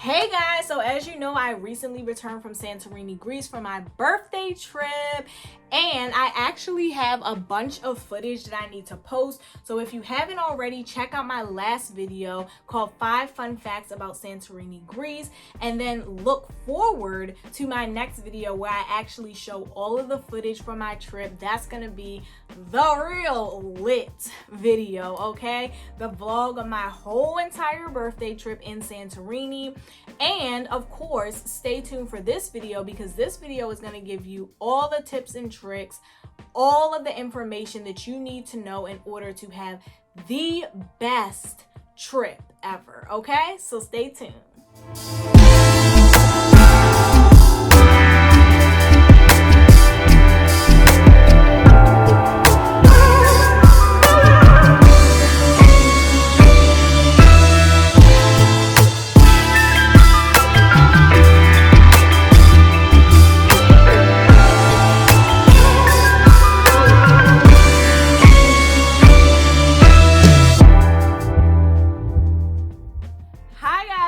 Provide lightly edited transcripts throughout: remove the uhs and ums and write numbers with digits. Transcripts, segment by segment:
Hey guys, so as you know, I recently returned from Santorini, Greece for my birthday trip, and I actually have a bunch of footage that I need to post. So if you haven't already, check out my last video called 5 Fun Facts About Santorini, Greece, and then look forward to my next video where I actually show all of the footage from my trip. That's gonna be the real lit video, okay? The vlog of my whole entire birthday trip in Santorini. And of course, stay tuned for this video because this video is going to give you all the tips and tricks, all of the information that you need to know in order to have the best trip ever, okay? So stay tuned.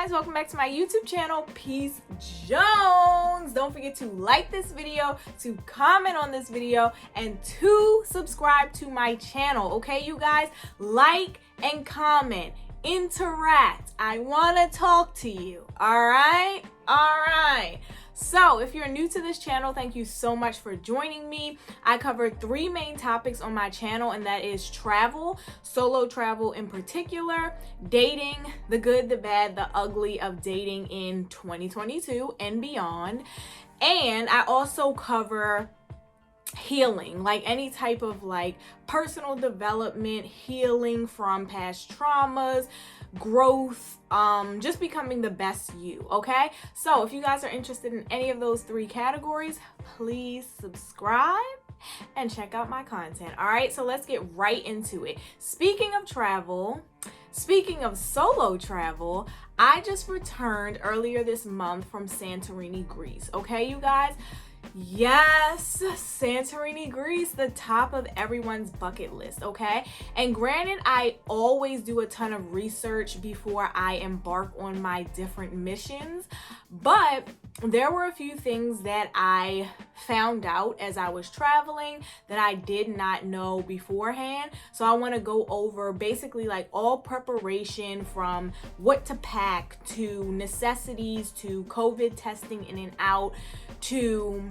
Welcome back to my YouTube channel, Peace Jones. Don't forget to like this video, to comment on this video, and to subscribe to my channel, okay, you guys? Like and comment, interact. I want to talk to you, all right? All right. So if you're new to this channel, thank you so much for joining me. I cover 3 main topics on my channel, and that is travel, solo travel in particular, dating, the good, the bad, the ugly of dating in 2022 and beyond. And I also cover healing, like any type of like personal development, healing from past traumas, growth, just becoming the best you, okay? So if you guys are interested in any of those 3 categories, please subscribe and check out my content. All right, so let's get right into it. Speaking of travel, speaking of solo travel, I just returned earlier this month from Santorini, Greece, okay, you guys? Yes, Santorini, Greece, the top of everyone's bucket list, okay? And granted, I always do a ton of research before I embark on my different missions, but there were a few things that I found out as I was traveling that I did not know beforehand. So I want to go over basically like all preparation from what to pack to necessities to COVID testing in and out to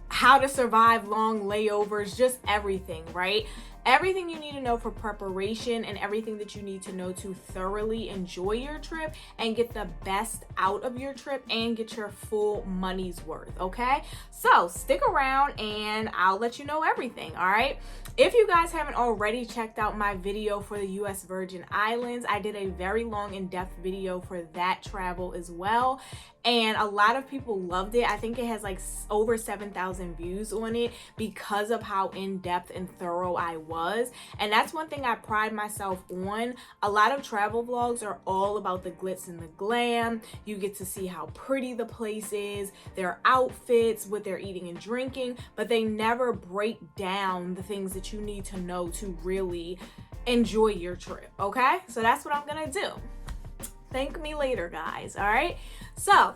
how to survive long layovers, just everything, right? Everything you need to know for preparation and everything that you need to know to thoroughly enjoy your trip and get the best out of your trip and get your full money's worth, okay? So stick around and I'll let you know everything, all right? If you guys haven't already checked out my video for the US Virgin Islands, I did a very long in-depth video for that travel as well. And a lot of people loved it. I think it has like over 7,000 views on it because of how in-depth and thorough I was. And that's one thing I pride myself on. A lot of travel vlogs are all about the glitz and the glam. You get to see how pretty the place is, their outfits, what they're eating and drinking, but they never break down the things that you need to know to really enjoy your trip, okay? So that's what I'm gonna do. Thank me later, guys, all right? So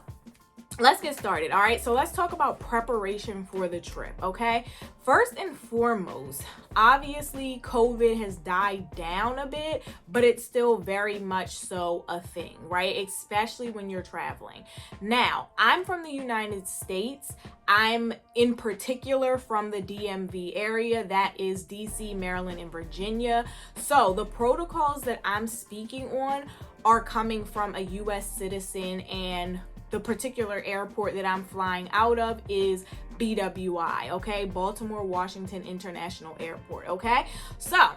let's get started, all right? So let's talk about preparation for the trip, okay? First and foremost, obviously COVID has died down a bit, but it's still very much so a thing, right? Especially when you're traveling. Now, I'm from the United States. I'm in particular from the DMV area, that is DC, Maryland, and Virginia. So the protocols that I'm speaking on are coming from a US citizen, and the particular airport that I'm flying out of is BWI, okay? Baltimore Washington International Airport, okay? So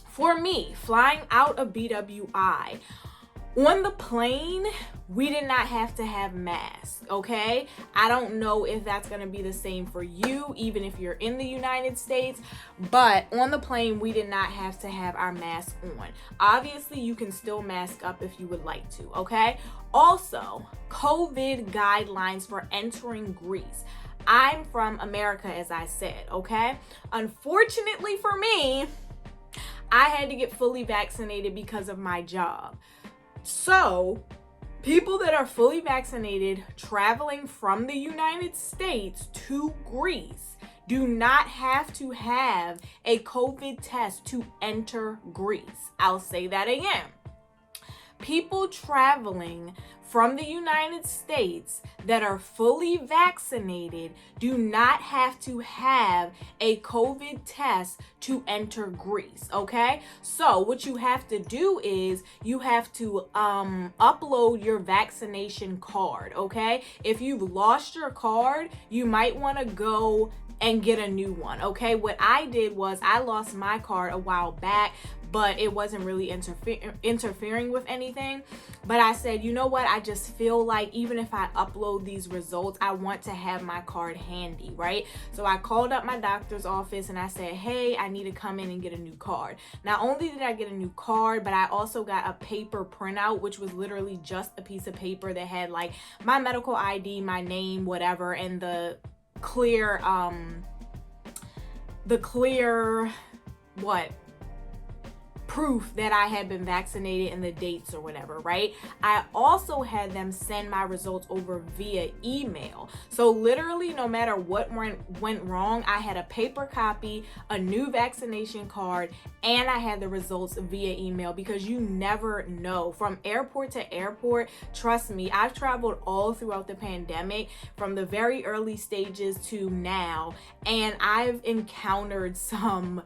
for me, flying out of BWI, on the plane, we did not have to have masks, okay? I don't know if that's gonna be the same for you, even if you're in the United States, but on the plane, we did not have to have our mask on. Obviously, you can still mask up if you would like to, okay? Also, COVID guidelines for entering Greece. I'm from America, as I said, okay? Unfortunately for me, I had to get fully vaccinated because of my job. So People that are fully vaccinated traveling from the United States to Greece do not have to have a COVID test to enter Greece. I'll say that again. People traveling from the United States that are fully vaccinated do not have to have a COVID test to enter Greece, okay? So what you have to do is you have to upload your vaccination card, okay? If you've lost your card, you might want to go and get a new one, okay? What I did was I lost my card a while back, but it wasn't really interfering with anything. But I said, you know what? I just feel like even if I upload these results, I want to have my card handy, right? So I called up my doctor's office and I said, hey, I need to come in and get a new card. Not only did I get a new card, but I also got a paper printout, which was literally just a piece of paper that had like my medical ID, my name, whatever, and the clear proof that I had been vaccinated and the dates or whatever, right? I also had them send my results over via email. So literally no matter what went wrong, I had a paper copy, a new vaccination card, and I had the results via email, because you never know. From airport to airport, trust me, I've traveled all throughout the pandemic from the very early stages to now, and I've encountered some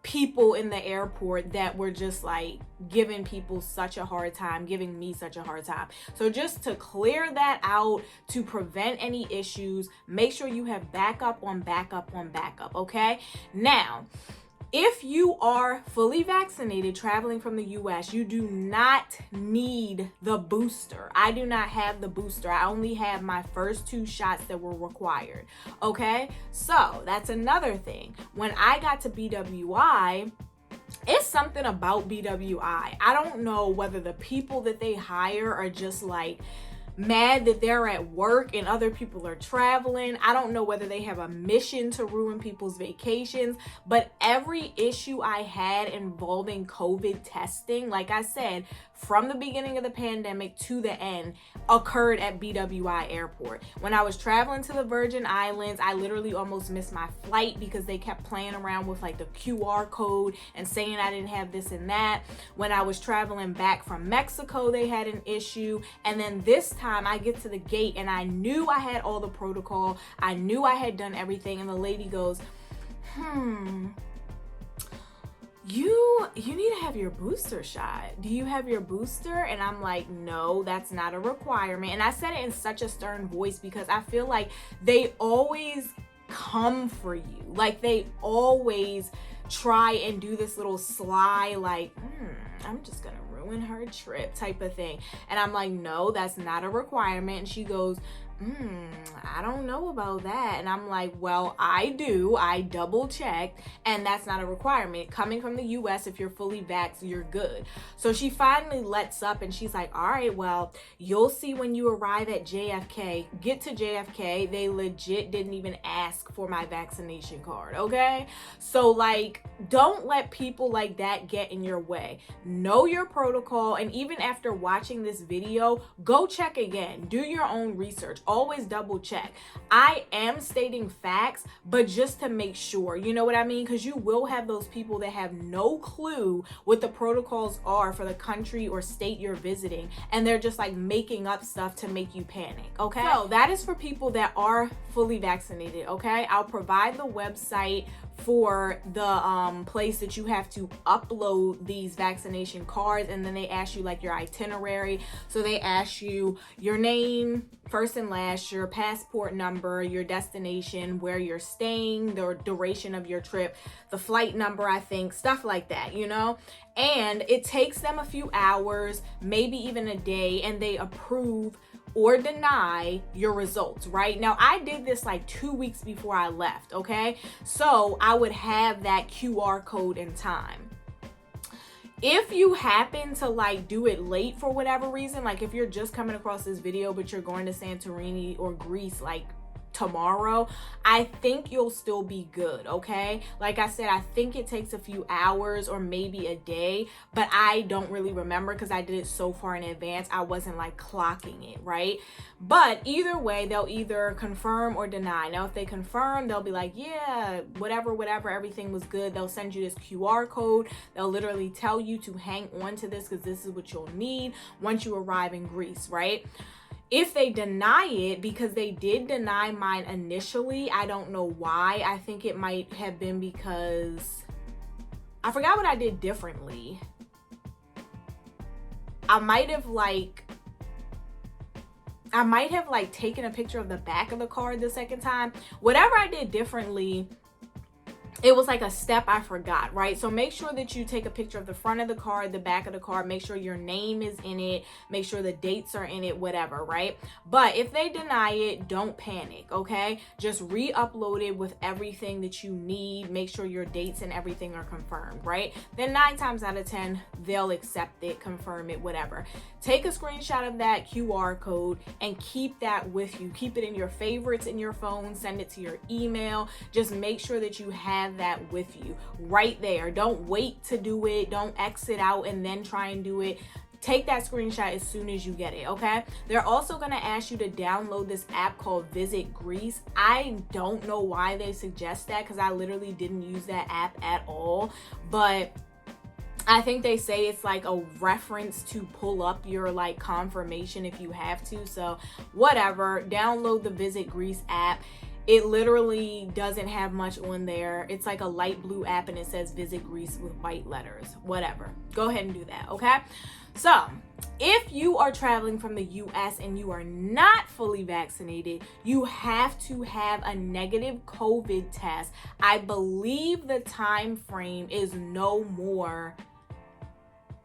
people in the airport that were just like giving people such a hard time, giving me such a hard time. So just to clear that out, to prevent any issues, make sure you have backup on backup on backup, okay? Now, if you are fully vaccinated traveling from the US, you do not need the booster. I do not have the booster. I only have my first 2 shots that were required. Okay, so that's another thing. When I got to BWI, it's something about BWI. I don't know whether the people that they hire are just like mad that they're at work and other people are traveling. I don't know whether they have a mission to ruin people's vacations, but every issue I had involving COVID testing, like I said, from the beginning of the pandemic to the end, occurred at BWI Airport. When I was traveling to the Virgin Islands, I literally almost missed my flight because they kept playing around with like the QR code and saying I didn't have this and that. When I was traveling back from Mexico, they had an issue. And then this time I get to the gate and I knew I had all the protocol. I knew I had done everything. And the lady goes, you need to have your booster shot. Do you have your booster? And I'm like, no, that's not a requirement. And I said it in such a stern voice because I feel like they always come for you. Like they always try and do this little sly, like, I'm just gonna ruin her trip type of thing. And I'm like, no, that's not a requirement. And she goes, I don't know about that. And I'm like, well, I do. I double checked, and that's not a requirement. Coming from the US, if you're fully vaxxed, you're good. So she finally lets up and she's like, all right, well, you'll see when you arrive at JFK. Get to JFK. They legit didn't even ask for my vaccination card, okay? So like, don't let people like that get in your way. Know your protocol, and even after watching this video, go check again. Do your own research. Always double check. I am stating facts, but just to make sure, you know what I mean? Because you will have those people that have no clue what the protocols are for the country or state you're visiting, and they're just like making up stuff to make you panic, okay? So that is for people that are fully vaccinated, okay? I'll provide the website for the place that you have to upload these vaccination cards, and then they ask you like your itinerary. So they ask you your name, first and last, your passport number, your destination, where you're staying, the duration of your trip, the flight number, I think, stuff like that, you know? And it takes them a few hours, maybe even a day, and they approve or deny your results, right? Now, I did this like 2 weeks before I left, okay? So I would have that QR code in time. If you happen to like do it late for whatever reason, like if you're just coming across this video, but you're going to Santorini or Greece like tomorrow, I think you'll still be good, okay? Like I said, I think it takes a few hours or maybe a day, but I don't really remember because I did it so far in advance. I wasn't like clocking it, right? But either way, they'll either confirm or deny. Now, if they confirm, they'll be like, yeah, whatever, everything was good. They'll send you this QR code. They'll literally tell you to hang on to this because this is what you'll need once you arrive in Greece, right? If they deny it, because they did deny mine initially, I don't know why. I think it might have been because I forgot what I did differently. I might have taken a picture of the back of the card the second time. Whatever I did differently, it was like a step I forgot, right? So make sure that you take a picture of the front of the card, the back of the card, make sure your name is in it, make sure the dates are in it, whatever, right? But if they deny it, don't panic, okay? Just re-upload it with everything that you need. Make sure your dates and everything are confirmed, right? Then 9 times out of 10, they'll accept it, confirm it, whatever. Take a screenshot of that QR code and keep that with you. Keep it in your favorites in your phone, send it to your email. Just make sure that you have that with you right there. Don't wait to do it. Don't exit out and then try and do it. Take that screenshot as soon as you get it, okay? They're also going to ask you to download this app called Visit Greece. I don't know why they suggest that because I literally didn't use that app at all, but I think they say it's like a reference to pull up your like confirmation if you have to. So whatever, download the Visit Greece app. It literally doesn't have much on there. It's like a light blue app and it says Visit Greece with white letters. Whatever. Go ahead and do that, okay? So, if you are traveling from the US and you are not fully vaccinated, you have to have a negative COVID test. I believe the time frame is no more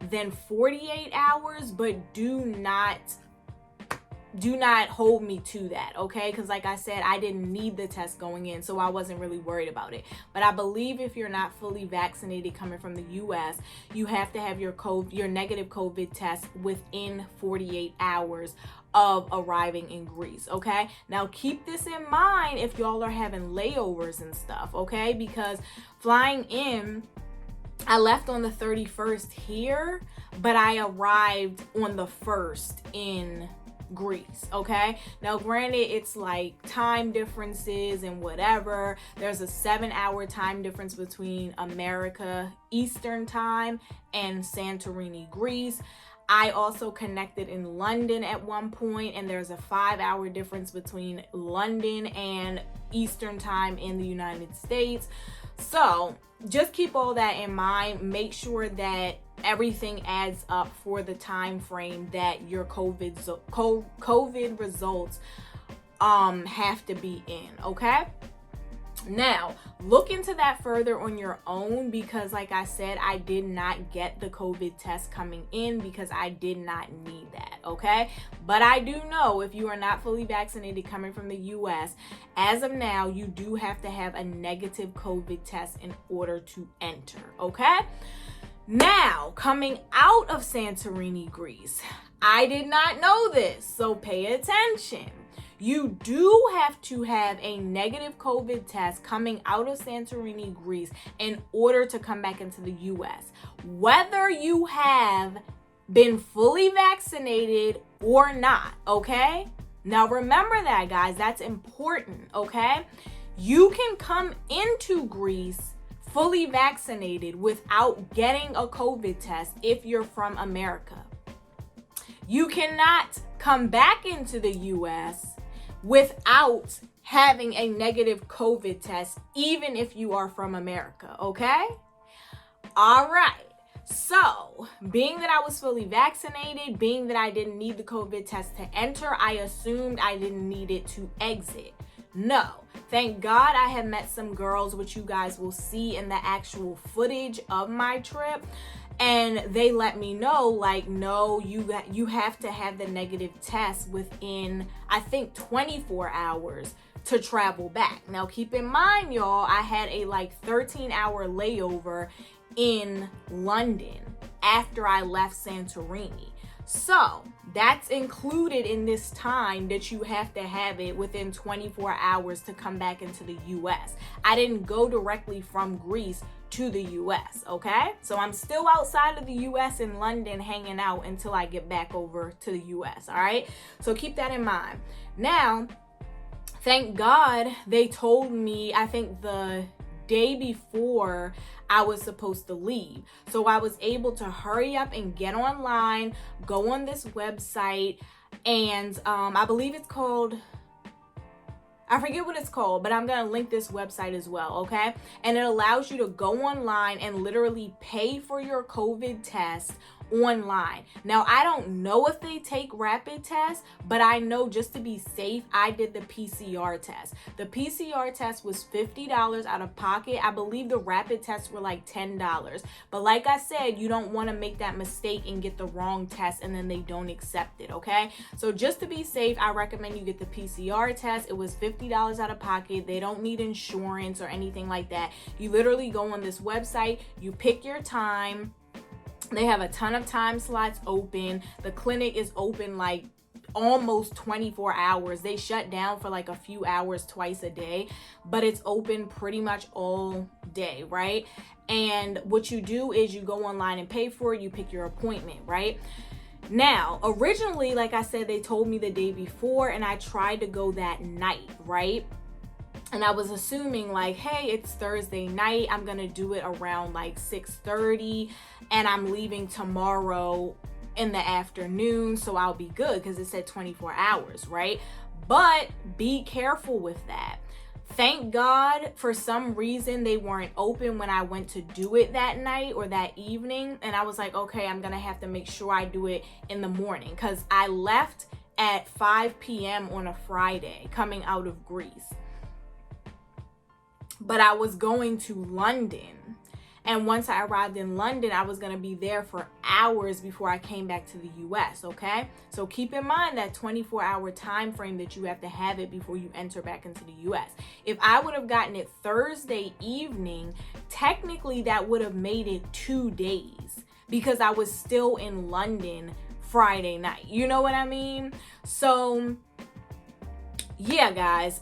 than 48 hours, but do not hold me to that, okay? Because like I said, I didn't need the test going in, so I wasn't really worried about it. But I believe if you're not fully vaccinated coming from the US, you have to have your negative COVID test within 48 hours of arriving in Greece, okay? Now keep this in mind if y'all are having layovers and stuff, okay? Because flying in, I left on the 31st here, but I arrived on the 1st in Greece, okay? Now granted, it's like time differences and whatever. There's a 7-hour time difference between America Eastern time and Santorini, Greece. I also connected in London at one point, and there's a 5-hour difference between London and Eastern time in the United States. So just keep all that in mind. Make sure that everything adds up for the time frame that your COVID results have to be in, okay? Now, look into that further on your own because like I said, I did not get the COVID test coming in because I did not need that, okay? But I do know if you are not fully vaccinated coming from the US, as of now, you do have to have a negative COVID test in order to enter, okay? Now, coming out of Santorini, Greece, I did not know this, so pay attention. You do have to have a negative COVID test coming out of Santorini, Greece in order to come back into the US. Whether you have been fully vaccinated or not, okay? Now remember that, guys, that's important, okay? You can come into Greece fully vaccinated without getting a COVID test if you're from America. You cannot come back into the US without having a negative COVID test, even if you are from America, okay? All right. So, being that I was fully vaccinated, being that I didn't need the COVID test to enter, I assumed I didn't need it to exit. No. Thank God I have met some girls, which you guys will see in the actual footage of my trip. And they let me know, like, no, you have to have the negative test within, I think, 24 hours to travel back. Now, keep in mind, y'all, I had a like 13-hour layover in London after I left Santorini. So that's included in this time that you have to have it within 24 hours to come back into the US. I didn't go directly from Greece to the US, okay? So I'm still outside of the US in London hanging out until I get back over to the US, all right? So keep that in mind. Now, thank God they told me, I think the day before I was supposed to leave. So I was able to hurry up and get online, go on this website, and I believe it's called, I forget what it's called, but I'm going to link this website as well, okay? And it allows you to go online and literally pay for your COVID test online. Now, I don't know if they take rapid tests, but I know just to be safe, I did the PCR test. The PCR test was $50 out of pocket. I believe the rapid tests were like $10. But like I said, you don't want to make that mistake and get the wrong test and then they don't accept it, okay? So just to be safe, I recommend you get the PCR test. It was $50 out of pocket. They don't need insurance or anything like that. You literally go on this website, you pick your time. They have a ton of time slots open. The clinic is open like almost 24 hours. They shut down for like a few hours twice a day, but it's open pretty much all day, right? And what you do is you go online and pay for it. You pick your appointment, right? Now, originally, like I said, they told me the day before and I tried to go that night, right? And I was assuming like, hey, it's Thursday night. I'm going to do it around like 6:30 and I'm leaving tomorrow in the afternoon. So I'll be good because it said 24 hours, right? But be careful with that. Thank God for some reason they weren't open when I went to do it that night or that evening. And I was like, okay, I'm going to have to make sure I do it in the morning because I left at 5 p.m. on a Friday coming out of Greece. But I was going to London. And once I arrived in London, I was going to be there for hours before I came back to the US, okay? So keep in mind that 24-hour time frame that you have to have it before you enter back into the US. If I would have gotten it Thursday evening, technically that would have made it 2 days because I was still in London Friday night. You know what I mean? So yeah, guys,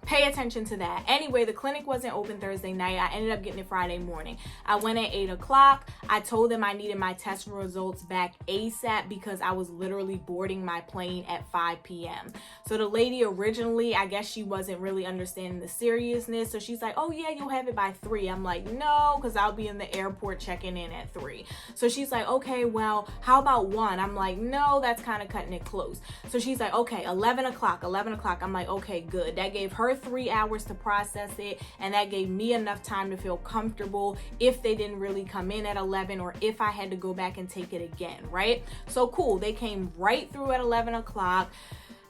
pay attention to that. Anyway, the clinic wasn't open Thursday night. I ended up getting it Friday morning. I went at 8 o'clock. I told them I needed my test results back ASAP because I was literally boarding my plane at 5 p.m. So the lady originally, I guess she wasn't really understanding the seriousness. So she's like, oh yeah, you'll have it by 3. I'm like, no, because I'll be in the airport checking in at 3. So she's like, okay, well, how about 1? I'm like, no, that's kind of cutting it close. So she's like, okay, 11 o'clock. I'm like, okay, good. That gave her 3 hours to process it, and that gave me enough time to feel comfortable if they didn't really come in at 11 or if I had to go back and take it again, right? So cool. They came right through at 11 o'clock.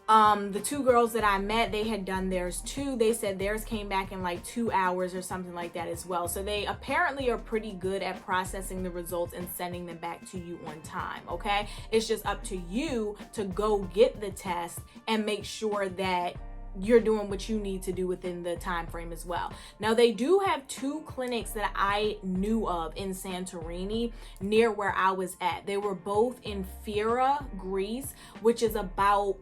The 2 girls that I met, they had done theirs too. They said theirs came back in like 2 hours or something like that as well. So they apparently are pretty good at processing the results and sending them back to you on time, okay? It's just up to you to go get the test and make sure that you're doing what you need to do within the time frame as well. Now, they do have 2 clinics that I knew of in Santorini near where I was at. They were both in Fira, Greece, which is about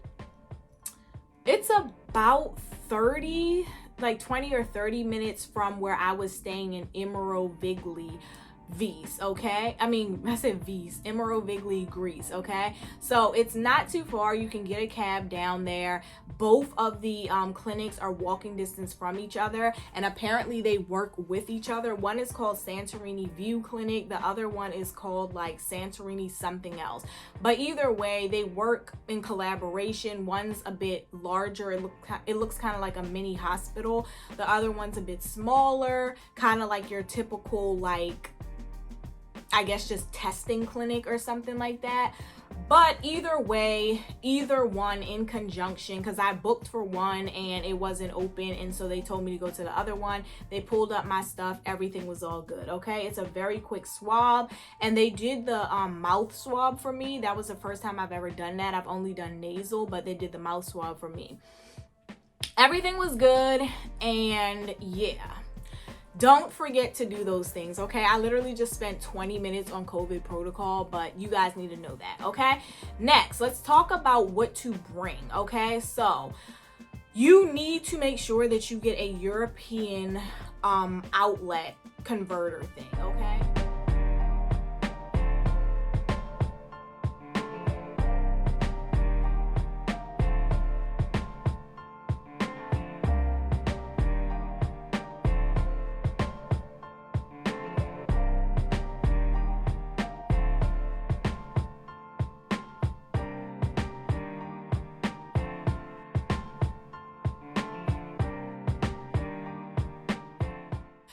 30, like 20 or 30 minutes from where I was staying in Imorovigli, okay? Imorovigli, Greece, okay? So it's not too far. You can get a cab down there. Both of the clinics are walking distance from each other, and apparently they work with each other. One is called Santorini View Clinic. The other one is called like Santorini something else. But either way, they work in collaboration. One's a bit larger. It looks kind of like a mini hospital. The other one's a bit smaller, kind of like your typical, like, I guess just testing clinic or something like that. But either way, either one in conjunction, because I booked for one and it wasn't open, and so they told me to go to the other one. They pulled up my stuff. Everything was all good, okay? It's a very quick swab, and they did the mouth swab for me. That was the first time I've ever done that. I've only done nasal, but they did the mouth swab for me. Everything was good, and yeah. Don't forget to do those things, okay? I literally just spent 20 minutes on COVID protocol, but you guys need to know that, okay? Next, let's talk about what to bring, okay? So you need to make sure that you get a European outlet converter thing, okay?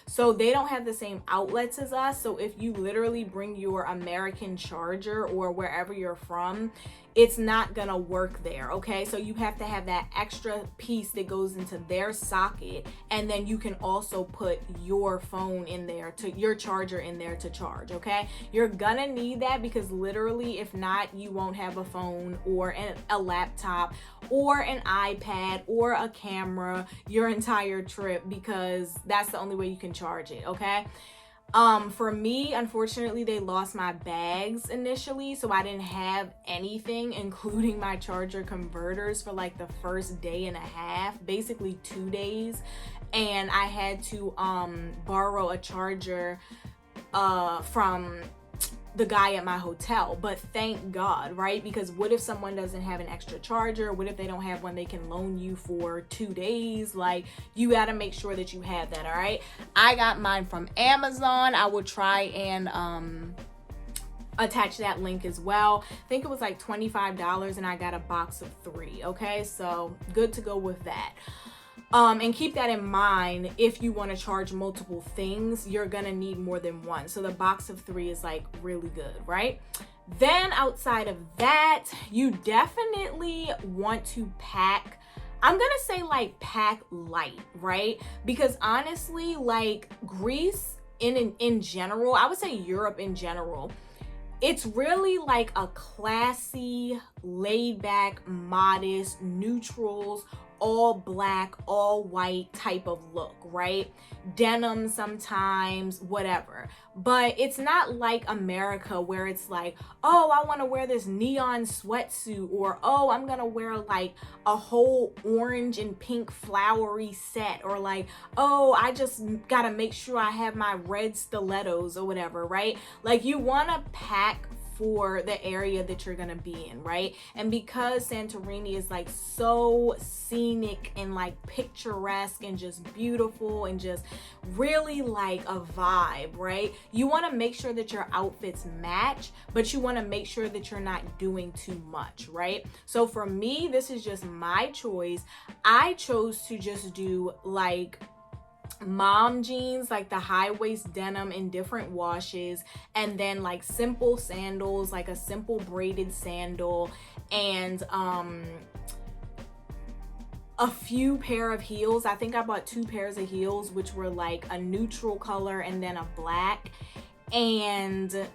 So they don't have the same outlets as us. So if you literally bring your American charger or wherever you're from, it's not gonna work there, okay? So you have to have that extra piece that goes into their socket, and then you can also put your phone in there, to your charger in there to charge, okay? You're gonna need that because literally, if not, you won't have a phone or a laptop or an iPad or a camera your entire trip, because that's the only way you can charge it, okay? For me, unfortunately, they lost my bags initially, so I didn't have anything, including my charger converters, for like the first day and a half, basically 2 days. And I had to borrow a charger from the guy at my hotel. But thank God, right? Because what if someone doesn't have an extra charger? What if they don't have one they can loan you for 2 days? Like, you got to make sure that you have that, all right? I got mine from Amazon. I will try and attach that link as well. I think it was like $25 and I got a box of 3, okay? So good to go with that. And keep that in mind. If you want to charge multiple things, you're gonna need more than one. So the box of 3 is like really good, right? Then outside of that, you definitely want to pack, I'm gonna say like pack light, right? Because honestly, like Greece in general, I would say Europe in general, it's really like a classy, laid back, modest, neutrals, all black, all white type of look, right? Denim sometimes, whatever. But it's not like America where it's like, oh, I want to wear this neon sweatsuit, or oh, I'm gonna wear like a whole orange and pink flowery set, or like, oh, I just gotta make sure I have my red stilettos or whatever, right? Like, you want to pack for the area that you're gonna be in, right? And because Santorini is like so scenic and like picturesque and just beautiful and just really like a vibe, right? You want to make sure that your outfits match, but you want to make sure that you're not doing too much, right? So for me, this is just my choice. I chose to just do like mom jeans, like the high waist denim in different washes, and then like simple sandals, like a simple braided sandal, and a few pair of heels. I think I bought 2 pairs of heels, which were like a neutral color and then a black, and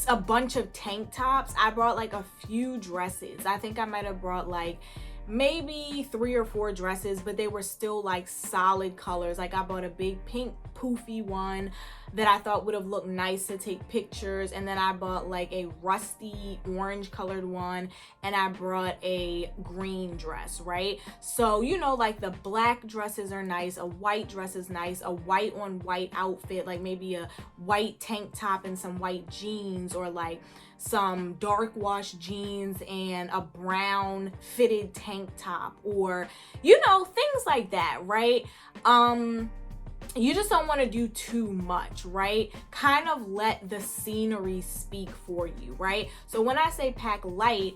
a bunch of tank tops. I brought like a few dresses. I think I might have brought like maybe 3 or 4 dresses, but they were still like solid colors. Like, I bought a big pink poofy one that I thought would have looked nice to take pictures, and then I bought like a rusty orange colored one, and I brought a green dress, right? So, you know, like the black dresses are nice, a white dress is nice, a white on white outfit, like maybe a white tank top and some white jeans, or like some dark wash jeans and a brown fitted tank top, or, you know, things like that, right? You just don't want to do too much, right? Kind of let the scenery speak for you, right? So when I say pack light,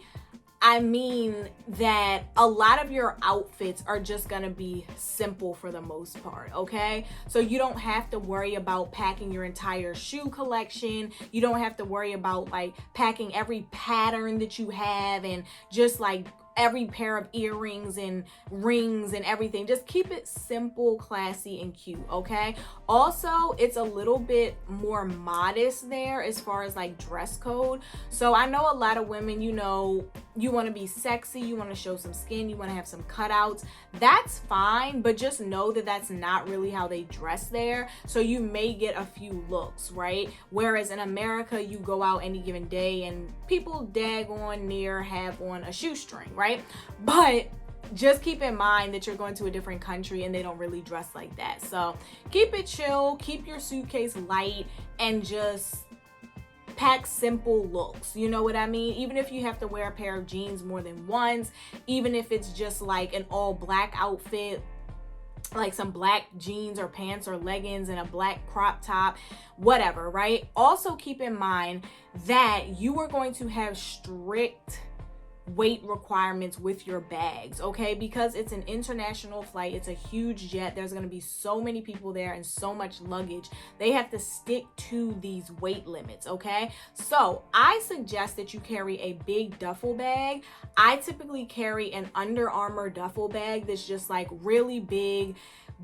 I mean that a lot of your outfits are just gonna be simple for the most part, okay? So you don't have to worry about packing your entire shoe collection. You don't have to worry about like packing every pattern that you have and just like every pair of earrings and rings and everything. Just keep it simple, classy, and cute, okay? Also, it's a little bit more modest there as far as like dress code. So I know a lot of women, you know, you want to be sexy, you want to show some skin, you want to have some cutouts, that's fine, but just know that that's not really how they dress there. So you may get a few looks, right? Whereas in America, you go out any given day and people daggone near have on a shoestring, right? But just keep in mind that you're going to a different country and they don't really dress like that. So keep it chill, keep your suitcase light, and just pack simple looks. You know what I mean? Even if you have to wear a pair of jeans more than once, even if it's just like an all black outfit, like some black jeans or pants or leggings and a black crop top, whatever, right? Also keep in mind that you are going to have strict weight requirements with your bags, okay? Because it's an international flight, it's a huge jet, there's going to be so many people there and so much luggage. They have to stick to these weight limits, okay? So I suggest that you carry a big duffel bag. I typically carry an Under Armour duffel bag that's just like really big,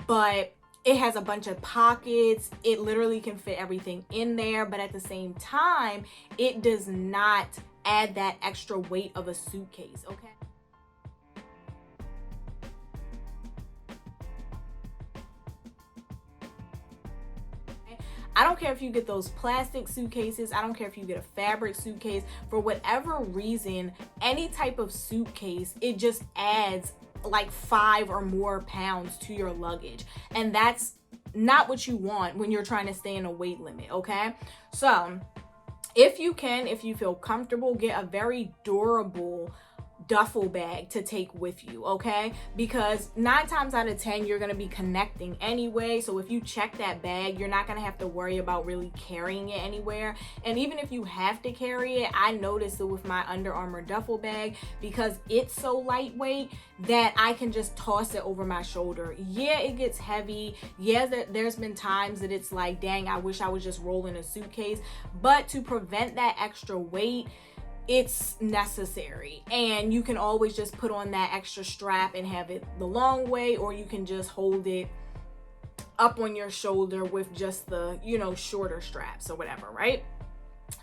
but it has a bunch of pockets. It literally can fit everything in there, but at the same time, it does not add that extra weight of a suitcase, okay? I don't care if you get those plastic suitcases. I don't care if you get a fabric suitcase. For whatever reason, any type of suitcase, it just adds like 5 or more pounds to your luggage. And that's not what you want when you're trying to stay in a weight limit, okay? So if you can, if you feel comfortable, get a very durable duffel bag to take with you, okay? Because 9 times out of 10 you're going to be connecting anyway, so if you check that bag, you're not going to have to worry about really carrying it anywhere. And even if you have to carry it, I noticed it with my Under Armour duffel bag, because it's so lightweight that I can just toss it over my shoulder. Yeah, it gets heavy. Yeah, there's been times that it's like, dang, I wish I was just rolling a suitcase, but to prevent that extra weight, it's necessary. And you can always just put on that extra strap and have it the long way, or you can just hold it up on your shoulder with just the, you know, shorter straps or whatever, right?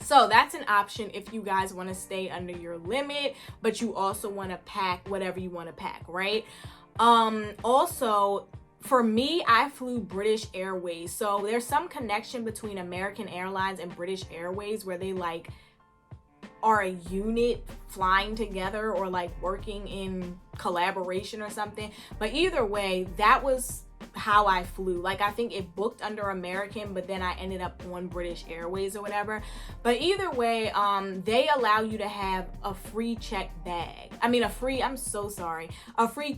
So that's an option if you guys want to stay under your limit, but you also want to pack whatever you want to pack, right? Also, for me, I flew British Airways. So there's some connection between American Airlines and British Airways where they like are a unit flying together or like working in collaboration or something. But either way, that was how I flew. Like, I think it booked under American, but then I ended up on British Airways or whatever. But either way, they allow you to have a free check bag. I mean, a free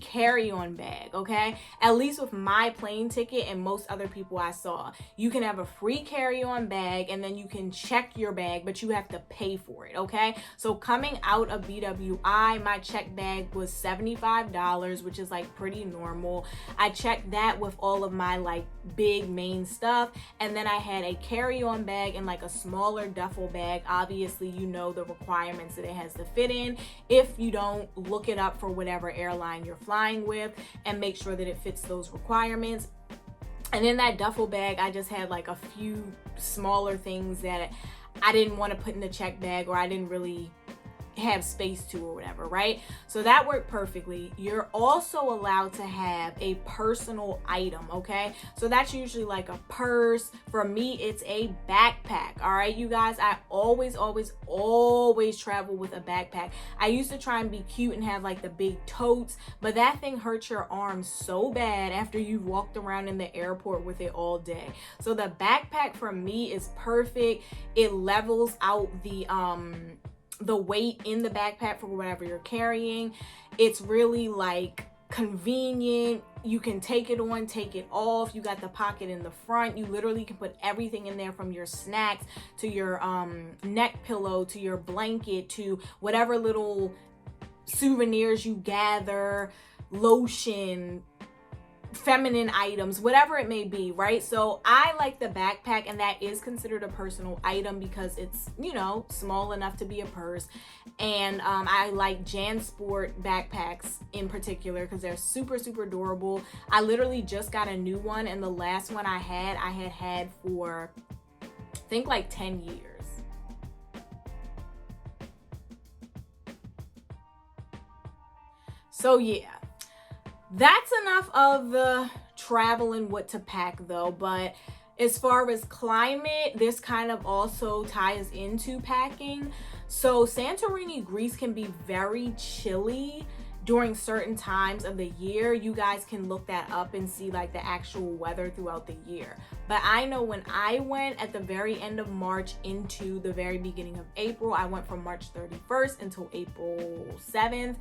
carry-on bag, okay? At least with my plane ticket and most other people I saw, you can have a free carry-on bag and then you can check your bag, but you have to pay for it, okay? So coming out of BWI, my check bag was $75, which is like pretty normal. I checked that with all of my like big main stuff, and then I had a carry-on bag and like a smaller duffel bag. Obviously, you know the requirements that it has to fit in. If you don't, look it up for whatever airline you're flying with and make sure that it fits those requirements. And in that duffel bag, I just had like a few smaller things that I didn't want to put in the check bag, or I didn't really have space to or whatever, right? So that worked perfectly. You're also allowed to have a personal item, okay? So that's usually like a purse. For me, it's a backpack. All right, you guys, I always travel with a backpack. I used to try and be cute and have like the big totes, but that thing hurts your arms so bad after you've walked around in the airport with it all day. So the backpack for me is perfect. It levels out the weight in the backpack for whatever you're carrying. It's really like convenient. You can take it on, take it off. You got the pocket in the front. You literally can put everything in there, from your snacks to your neck pillow to your blanket to whatever little souvenirs you gather, lotion, feminine items, whatever it may be, right? So I like the backpack, and that is considered a personal item because it's, you know, small enough to be a purse. And I like JanSport backpacks in particular because they're super durable. I literally just got a new one, and the last one I had for I think like 10 years. So yeah, that's enough of the travel and what to pack though. But as far as climate, this kind of also ties into packing. So Santorini, Greece can be very chilly during certain times of the year. You guys can look that up and see like the actual weather throughout the year. But I know when I went at the very end of March into the very beginning of April, I went from March 31st until April 7th.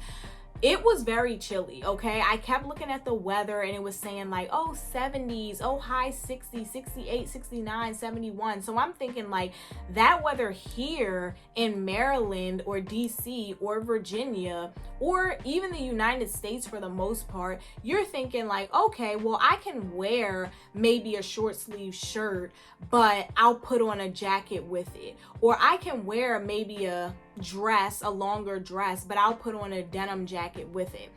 It was very chilly, okay? I kept looking at the weather and it was saying like, oh, 70s, oh, high 60s, 68, 69, 71. So I'm thinking like that weather here in Maryland or DC or Virginia or even the United States for the most part, you're thinking like, okay, well, I can wear maybe a short sleeve shirt, but I'll put on a jacket with it. Or I can wear maybe a dress, a longer dress, but I'll put on a denim jacket with it.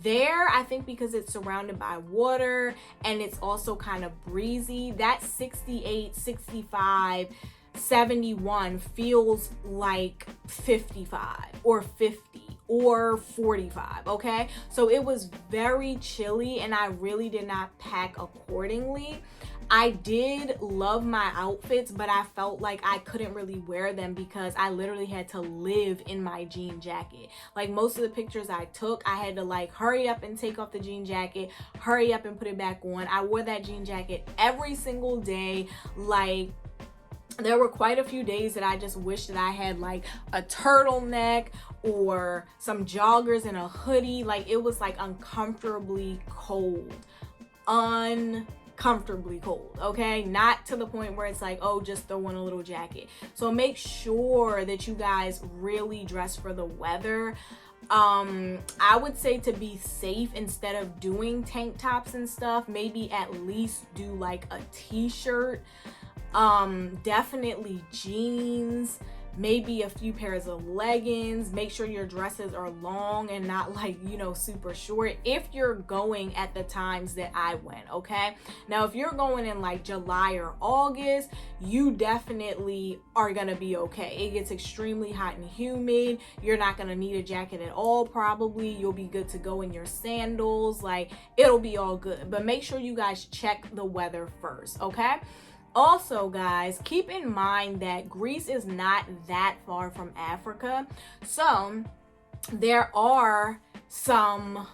There, I think because it's surrounded by water and it's also kind of breezy, that 68, 65, 71 feels like 55 or 50 or 45, okay? So it was very chilly and I really did not pack accordingly. I did love my outfits, but I felt like I couldn't really wear them because I literally had to live in my jean jacket. Like most of the pictures I took, I had to like hurry up and take off the jean jacket, hurry up and put it back on. I wore that jean jacket every single day. Like there were quite a few days that I just wished that I had like a turtleneck or some joggers and a hoodie. Like it was like uncomfortably cold. Uncomfortably cold, okay? Not to the point where it's like, oh, just throw on a little jacket. So make sure that you guys really dress for the weather. I would say to be safe, instead of doing tank tops and stuff, maybe at least do like a t-shirt. Definitely jeans, maybe a few pairs of leggings. Make sure your dresses are long and not like, you know, super short if you're going at the times that I went, okay? Now, if you're going in like July or August, you definitely are gonna be okay. It gets extremely hot and humid. You're not gonna need a jacket at all, probably. You'll be good to go in your sandals. Like, it'll be all good. But make sure you guys check the weather first, okay? Also, guys, keep in mind that Greece is not that far from Africa. So there are some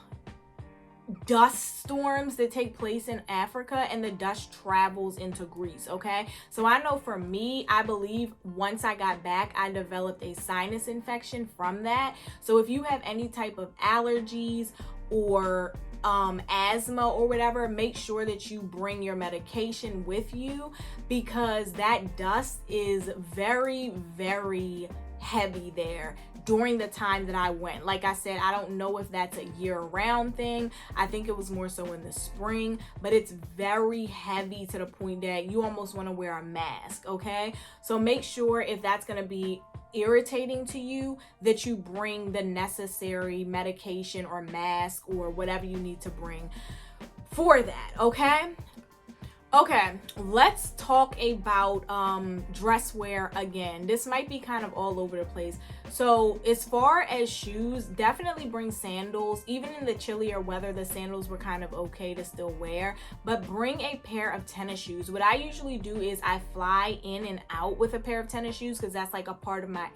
dust storms that take place in Africa and the dust travels into Greece, okay? So I know for me, I believe once I got back, I developed a sinus infection from that. So if you have any type of allergies or asthma or whatever, make sure that you bring your medication with you because that dust is very, very heavy there during the time that I went. Like I said, I don't know if that's a year-round thing. I think it was more so in the spring, but it's very heavy to the point that you almost want to wear a mask, okay? So make sure if that's going to be irritating to you that you bring the necessary medication or mask or whatever you need to bring for that, okay? Okay, let's talk about dress wear again. This might be kind of all over the place. So as far as shoes, definitely bring sandals. Even in the chillier weather, the sandals were kind of okay to still wear, but bring a pair of tennis shoes. What I usually do is I fly in and out with a pair of tennis shoes because that's like a part of my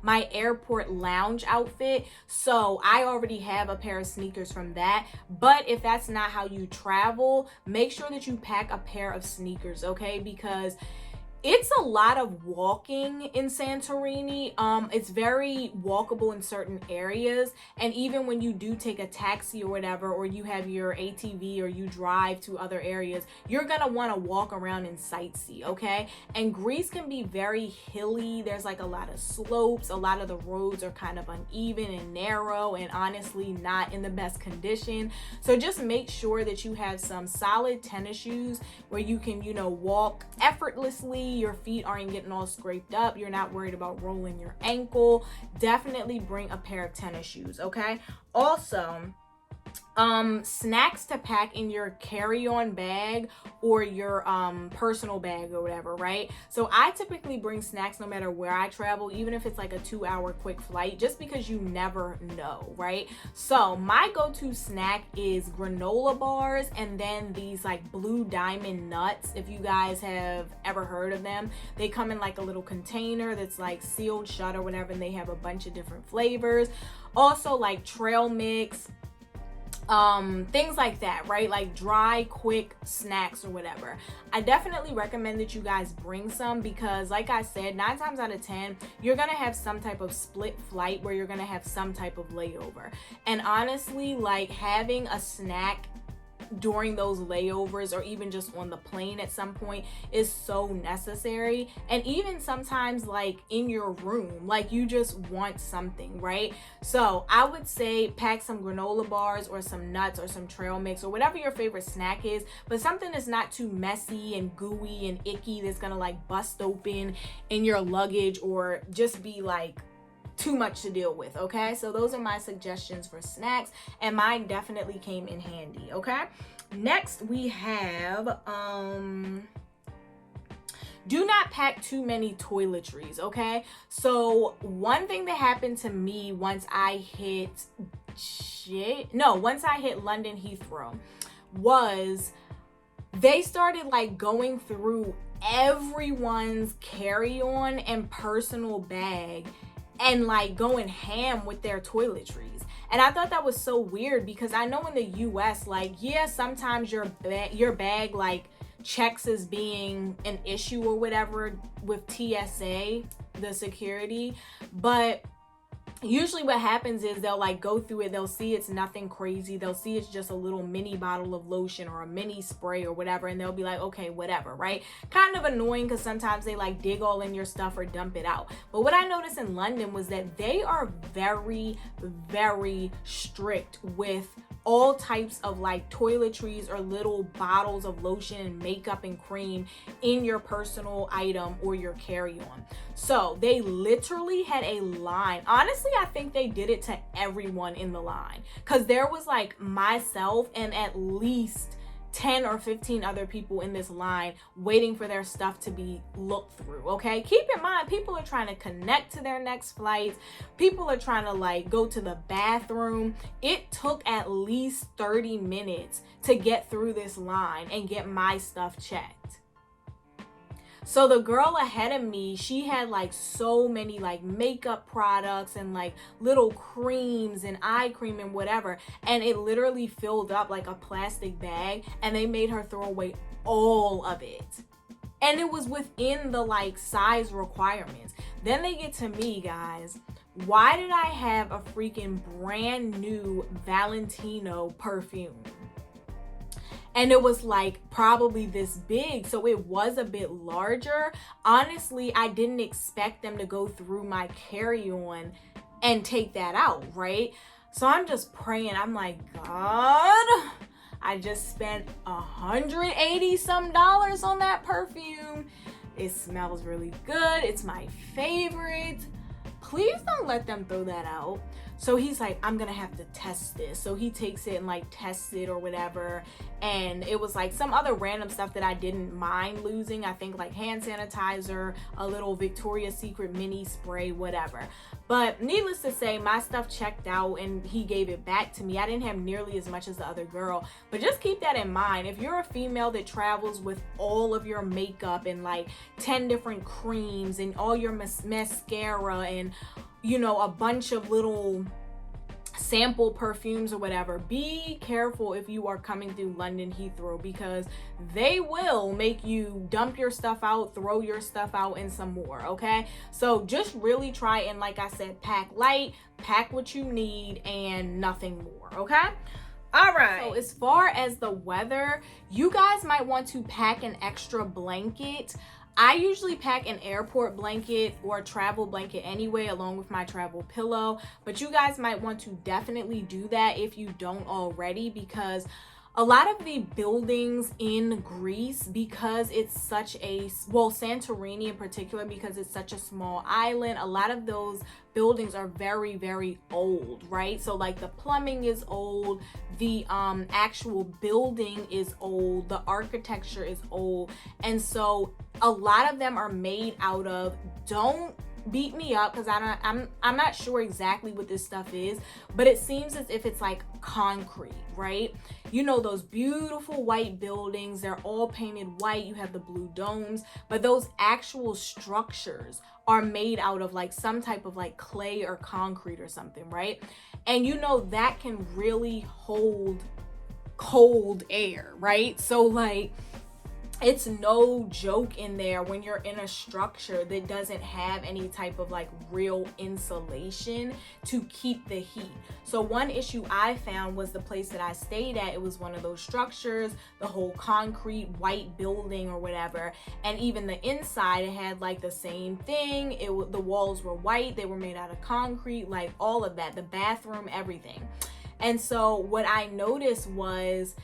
my airport lounge outfit. So I already have a pair of sneakers from that. But if that's not how you travel, make sure that you pack a pair of sneakers, okay? Because it's a lot of walking in Santorini. It's very walkable in certain areas. And even when you do take a taxi or whatever, or you have your ATV or you drive to other areas, you're gonna wanna walk around and sightsee, okay? And Greece can be very hilly. There's like a lot of slopes. A lot of the roads are kind of uneven and narrow and honestly not in the best condition. So just make sure that you have some solid tennis shoes where you can, you know, walk effortlessly. Your feet aren't getting all scraped up. You're not worried about rolling your ankle. Definitely bring a pair of tennis shoes, okay? Also, snacks to pack in your carry-on bag or your personal bag or whatever, right? So I typically bring snacks no matter where I travel, even if it's like a 2-hour quick flight, just because you never know, right? So my go-to snack is granola bars, and then these like Blue Diamond nuts. If you guys have ever heard of them, they come in like a little container that's like sealed shut or whatever, and they have a bunch of different flavors. Also like trail mix, things like that, right? Like dry quick snacks or whatever. I definitely recommend that you guys bring some, because like I said, 9 times out of 10 you're gonna have some type of split flight where you're gonna have some type of layover. And honestly, like having a snack during those layovers or even just on the plane at some point is so necessary. And even sometimes like in your room, like you just want something, right? So I would say pack some granola bars or some nuts or some trail mix or whatever your favorite snack is, but something that's not too messy and gooey and icky that's gonna like bust open in your luggage or just be like too much to deal with. Okay, so those are my suggestions for snacks, and mine definitely came in handy. Okay, next we have do not pack too many toiletries. Okay, so one thing that happened to me once I hit London Heathrow was they started like going through everyone's carry-on and personal bag and like going ham with their toiletries. And I thought that was so weird, because I know in the US, like, yeah, sometimes your bag like checks as being an issue or whatever with TSA, the security, but usually what happens is they'll like go through it, they'll see it's nothing crazy, they'll see it's just a little mini bottle of lotion or a mini spray or whatever, and they'll be like, okay, whatever, right? Kind of annoying, because sometimes they like dig all in your stuff or dump it out. But what I noticed in London was that they are very, very strict with all types of like toiletries or little bottles of lotion and makeup and cream in your personal item or your carry-on. So they literally had a line. Honestly, I think they did it to everyone in the line, because there was like myself and at least 10 or 15 other people in this line waiting for their stuff to be looked through. Okay, keep in mind, people are trying to connect to their next flights, people are trying to like go to the bathroom. It took at least 30 minutes to get through this line and get my stuff checked. So the girl ahead of me, she had like so many like makeup products and like little creams and eye cream and whatever, and it literally filled up like a plastic bag, and they made her throw away all of it. And it was within the like size requirements. Then they get to me, guys. Why did I have a freaking brand new Valentino perfume? And it was like probably this big, so it was a bit larger. Honestly, I didn't expect them to go through my carry-on and take that out, right? So I'm just praying. I'm like, God, I just spent $180 some on that perfume. It smells really good. It's my favorite. Please don't let them throw that out. So he's like, I'm gonna have to test this. So he takes it and like tests it or whatever. And it was like some other random stuff that I didn't mind losing. I think like hand sanitizer, a little Victoria's Secret mini spray, whatever. But needless to say, my stuff checked out and he gave it back to me. I didn't have nearly as much as the other girl. But just keep that in mind. If you're a female that travels with all of your makeup and like 10 different creams and all your mascara and, you know, a bunch of little sample perfumes or whatever, be careful if you are coming through London Heathrow, because they will make you dump your stuff out, throw your stuff out, and some more. Okay, so just really try and, like I said, pack light, pack what you need, and nothing more. Okay. All right. So as far as the weather, you guys might want to pack an extra blanket. I usually pack an airport blanket or a travel blanket anyway, along with my travel pillow. But you guys might want to definitely do that if you don't already, because a lot of the buildings in Greece, because it's such a, well, Santorini in particular, because it's such a small island, a lot of those buildings are very, very old, right? So like the plumbing is old, the actual building is old, the architecture is old, and so a lot of them are made out of, don't beat me up because I'm not sure exactly what this stuff is, but it seems as if it's like concrete, right? You know, those beautiful white buildings, they're all painted white, you have the blue domes, but those actual structures are made out of like some type of like clay or concrete or something, right? And you know, that can really hold cold air, right? So like, it's no joke in there when you're in a structure that doesn't have any type of like real insulation to keep the heat. So one issue I found was the place that I stayed at, it was one of those structures, the whole concrete white building or whatever, and even the inside, it had like the same thing. The walls were white, they were made out of concrete, like all of that, the bathroom, everything. And so what I noticed was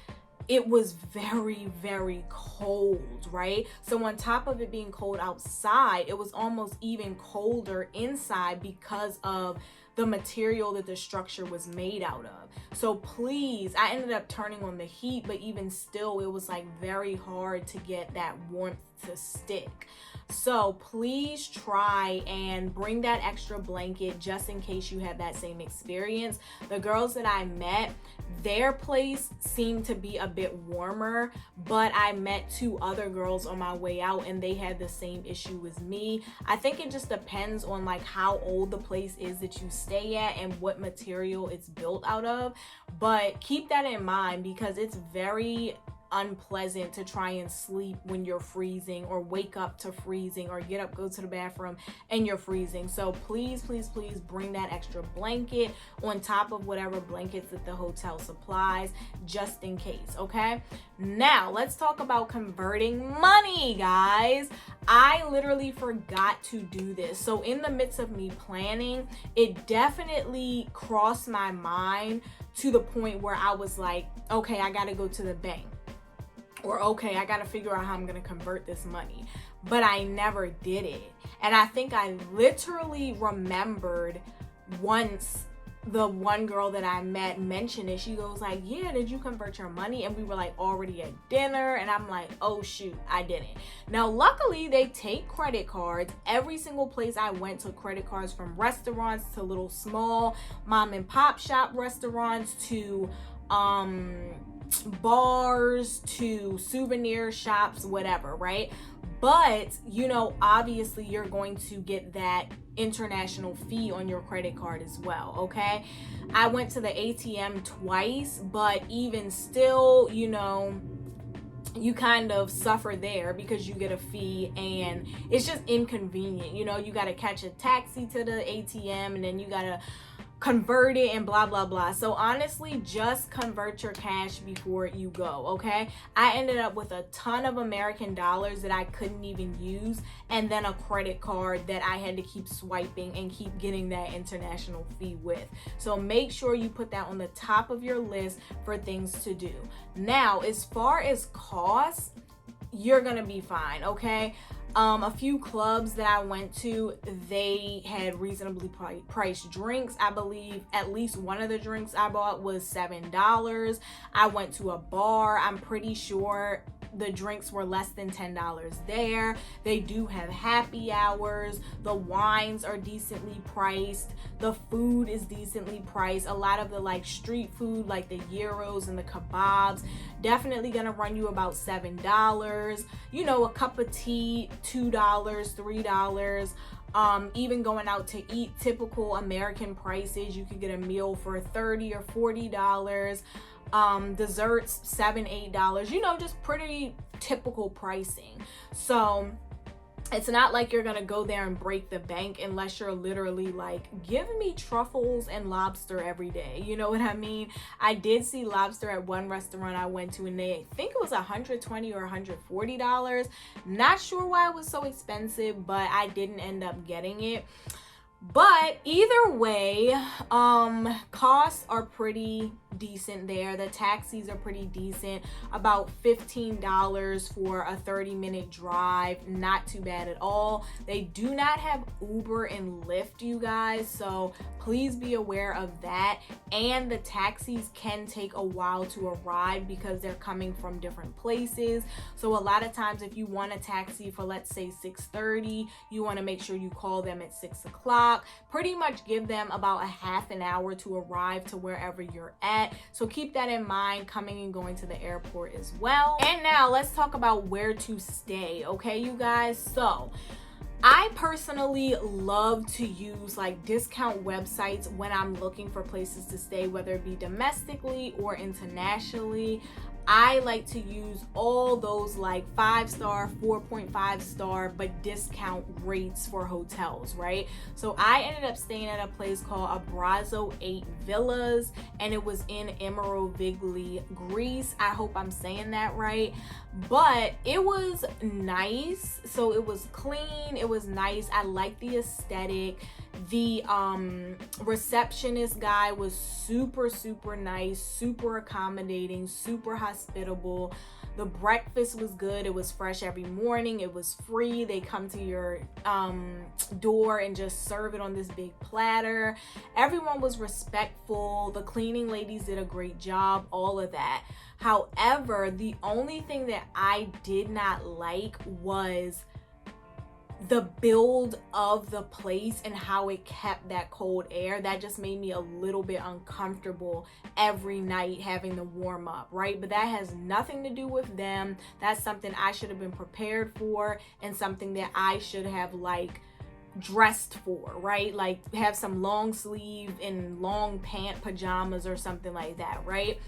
it was very, very cold, right? So on top of it being cold outside, it was almost even colder inside because of the material that the structure was made out of. So please, I ended up turning on the heat, but even still, it was like very hard to get that warmth to stick. So please try and bring that extra blanket just in case you have that same experience. The girls that I met, their place seemed to be a bit warmer, but I met 2 other girls on my way out and they had the same issue as me. I think it just depends on like how old the place is that you stay at and what material it's built out of. But keep that in mind because it's very unpleasant to try and sleep when you're freezing, or wake up to freezing, or get up, go to the bathroom and you're freezing. So please, please, please bring that extra blanket on top of whatever blankets that the hotel supplies, just in case. Okay, now let's talk about converting money, guys. I literally forgot to do this. So in the midst of me planning, it definitely crossed my mind to the point where I was like, okay, I gotta go to the bank. Or okay, I gotta figure out how I'm gonna convert this money. But I never did it. And I think I literally remembered once the one girl that I met mentioned it. She goes like, yeah, did you convert your money? And we were like already at dinner, and I'm like, oh shoot, I didn't. Now luckily they take credit cards. Every single place I went took credit cards, from restaurants to little small mom and pop shop restaurants to bars to souvenir shops, whatever, right? But you know, obviously you're going to get that international fee on your credit card as well. Okay, I went to the ATM twice, but even still, you know, you kind of suffer there because you get a fee and it's just inconvenient. You know, you got to catch a taxi to the ATM and then you got to convert it and blah blah blah. So honestly, just convert your cash before you go. Okay, I ended up with a ton of American dollars that I couldn't even use, and then a credit card that I had to keep swiping and keep getting that international fee with. So make sure you put that on the top of your list for things to do. Now, as far as costs, you're gonna be fine. Okay, a few clubs that I went to, they had reasonably priced drinks. I believe at least one of the drinks I bought was $7. I went to a bar, I'm pretty sure the drinks were less than $10 there. They do have happy hours. The wines are decently priced. The food is decently priced. A lot of the like street food, like the gyros and the kebabs, definitely gonna run you about $7. You know, a cup of tea, $2, $3. Even going out to eat, typical American prices, you could get a meal for $30 or $40. Desserts, $7, $8, you know, just pretty typical pricing. So it's not like you're gonna go there and break the bank unless you're literally like, give me truffles and lobster every day. You know what I mean? I did see lobster at one restaurant I went to, and I think it was $120 or $140. Not sure why it was so expensive, but I didn't end up getting it. But either way, costs are pretty decent there. The taxis are pretty decent, about $15 for a 30-minute drive. Not too bad at all. They do not have Uber and Lyft, you guys, so please be aware of that. And the taxis can take a while to arrive because they're coming from different places. So a lot of times if you want a taxi for, let's say, 6:30, you want to make sure you call them at 6 o'clock. Pretty much give them about a half an hour to arrive to wherever you're at. So keep that in mind coming and going to the airport as well. And now let's talk about where to stay, okay, you guys? So I personally love to use like discount websites when I'm looking for places to stay, whether it be domestically or internationally. I like to use all those like 5-star, 4.5-star, but discount rates for hotels, right? So I ended up staying at a place called Abrazo 8 Villas, and it was in Emerovigli, Greece. I hope I'm saying that right. But it was nice. So it was clean. It was nice. I like the aesthetic. The receptionist guy was super nice, super accommodating, super hospitable. The breakfast was good. It was fresh every morning. It was free. They come to your door and just serve it on this big platter. Everyone was respectful. The cleaning ladies did a great job, all of that. However, the only thing that I did not like was the build of the place and how it kept that cold air. That just made me a little bit uncomfortable every night having to warm up, right? But that has nothing to do with them. That's something I should have been prepared for and something that I should have like dressed for, right? Like have some long sleeve and long pant pajamas or something like that, right?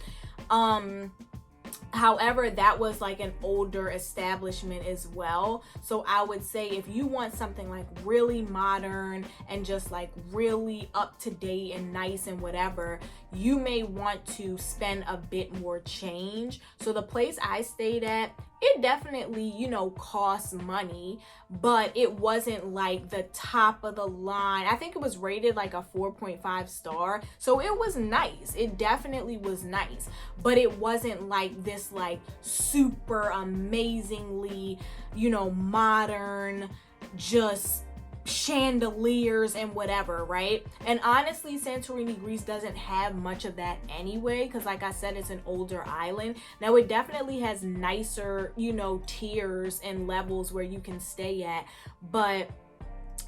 However, that was like an older establishment as well. So I would say if you want something like really modern and just like really up to date and nice and whatever, you may want to spend a bit more change. So the place I stayed at, it definitely, you know, costs money, but it wasn't like the top of the line. I think it was rated like a 4.5 star. So it was nice. It definitely was nice, but it wasn't like this like super amazingly, you know, modern, just chandeliers and whatever, right? And honestly, Santorini, Greece doesn't have much of that anyway, because like I said, it's an older island. Now it definitely has nicer, you know, tiers and levels where you can stay at, but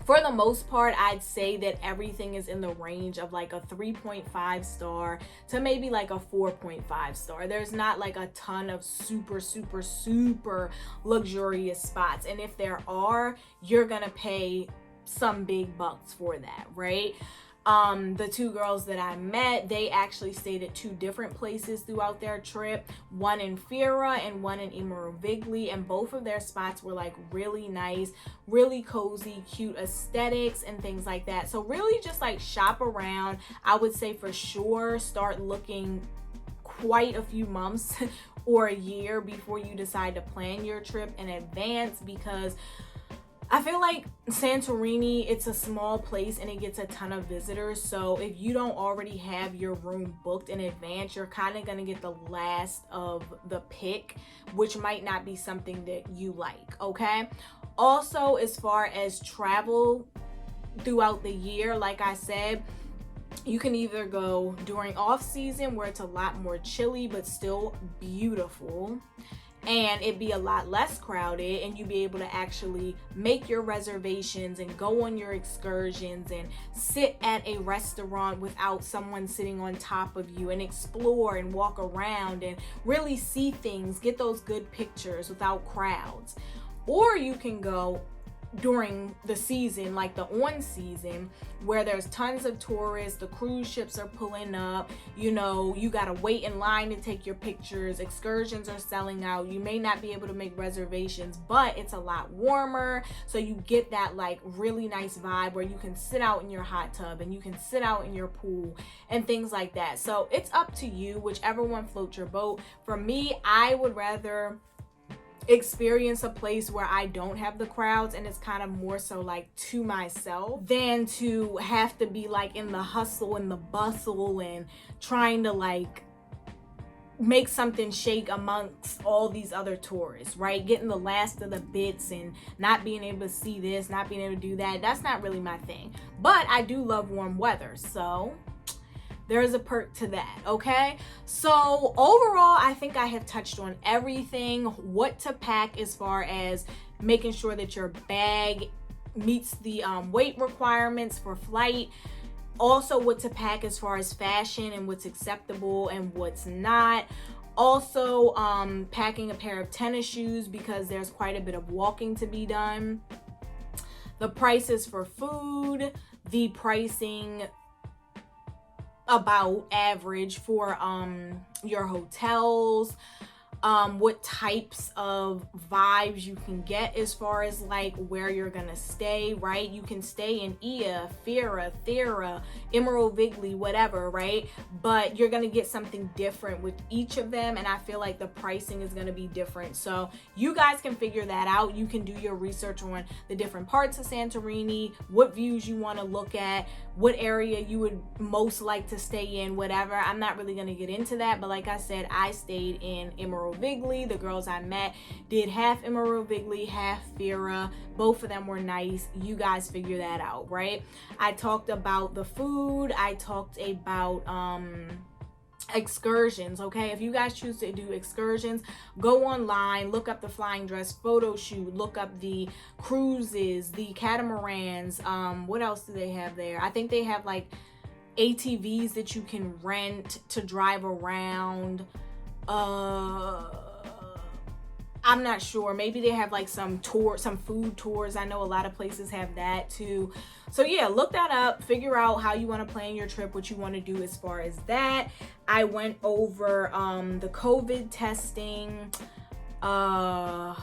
for the most part, I'd say that everything is in the range of like a 3.5 star to maybe like a 4.5 star. There's not like a ton of super luxurious spots, and if there are, you're gonna pay some big bucks for that, right? The two girls that I met, they actually stayed at two different places throughout their trip, one in Fira and one in Emerovigli, and both of their spots were like really nice, really cozy, cute aesthetics and things like that. So really just like shop around. I would say for sure start looking quite a few months or a year before you decide to plan your trip in advance, because I feel like Santorini, it's a small place and it gets a ton of visitors. So if you don't already have your room booked in advance, you're kind of going to get the last of the pick, which might not be something that you like, okay? Also, as far as travel throughout the year, like I said, you can either go during off season where it's a lot more chilly but still beautiful, and it'd be a lot less crowded, and you'd be able to actually make your reservations and go on your excursions and sit at a restaurant without someone sitting on top of you, and explore and walk around and really see things, get those good pictures without crowds. Or you can go during the season, like the on season, where there's tons of tourists, the cruise ships are pulling up, you know, you gotta wait in line to take your pictures, excursions are selling out, you may not be able to make reservations, but it's a lot warmer, so you get that like really nice vibe where you can sit out in your hot tub and you can sit out in your pool and things like that. So it's up to you, whichever one floats your boat. For me, I would rather experience a place where I don't have the crowds and it's kind of more so like to myself than to have to be like in the hustle and the bustle and trying to like make something shake amongst all these other tourists, right? Getting the last of the bits and not being able to see this, not being able to do that. That's not really my thing. But I do love warm weather, so there's a perk to that, okay? So overall, I think I have touched on everything, what to pack as far as making sure that your bag meets the weight requirements for flight. Also, what to pack as far as fashion and what's acceptable and what's not. Also, packing a pair of tennis shoes because there's quite a bit of walking to be done. The prices for food, the pricing about average for your hotels, what types of vibes you can get as far as like where you're gonna stay, right? You can stay in Ia, Fira, Thera, Emerald Vigley, whatever, right? But you're gonna get something different with each of them, and I feel like the pricing is gonna be different. So you guys can figure that out. You can do your research on the different parts of Santorini, what views you want to look at, what area you would most like to stay in, whatever. I'm not really gonna get into that, but like I said, I stayed in Emerald Vigley. The girls I met did half Emerald Vigley, half Fira. Both of them were nice. You guys figure that out, right? I talked about the food. I talked about excursions, okay? If you guys choose to do excursions, go online, look up the flying dress photo shoot, look up the cruises, the catamarans. What else do they have there? I think they have like ATVs that you can rent to drive around. I'm not sure. Maybe they have like some food tours. I know a lot of places have that too. So yeah, look that up, figure out how you want to plan your trip, what you want to do as far as that. I went over the COVID testing. Oh,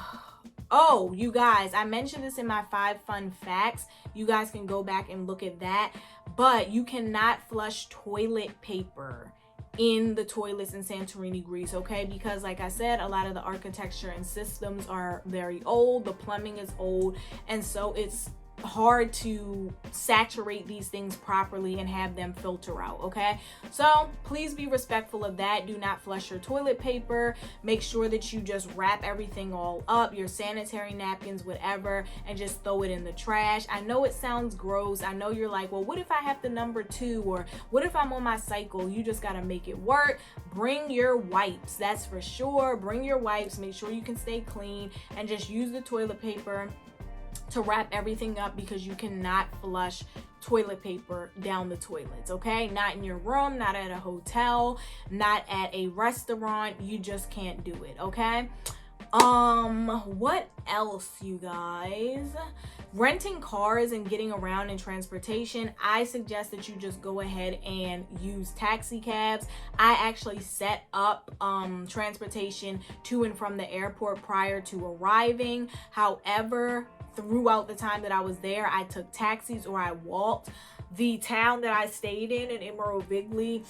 you guys, I mentioned this in my 5 fun facts. You guys can go back and look at that. But you cannot flush toilet paper in the toilets in Santorini, Greece, okay? Because like I said, a lot of the architecture and systems are very old, the plumbing is old, and so it's hard to saturate these things properly and have them filter out, okay? So please be respectful of that. Do not flush your toilet paper. Make sure that you just wrap everything all up, your sanitary napkins, whatever, and just throw it in the trash. I know it sounds gross. I know you're like, well, what if I have the number 2, or what if I'm on my cycle? You just got to make it work. Bring your wipes, that's for sure. Bring your wipes. Make sure you can stay clean, and just use the toilet paper to wrap everything up, because you cannot flush toilet paper down the toilets, okay? Not in your room, not at a hotel, not at a restaurant. You just can't do it, okay? What else, you guys? Renting cars and getting around in transportation, I suggest that you just go ahead and use taxi cabs. I actually set up transportation to and from the airport prior to arriving. However, throughout the time that I was there, I took taxis or I walked. The town that I stayed in Emerald Vigley,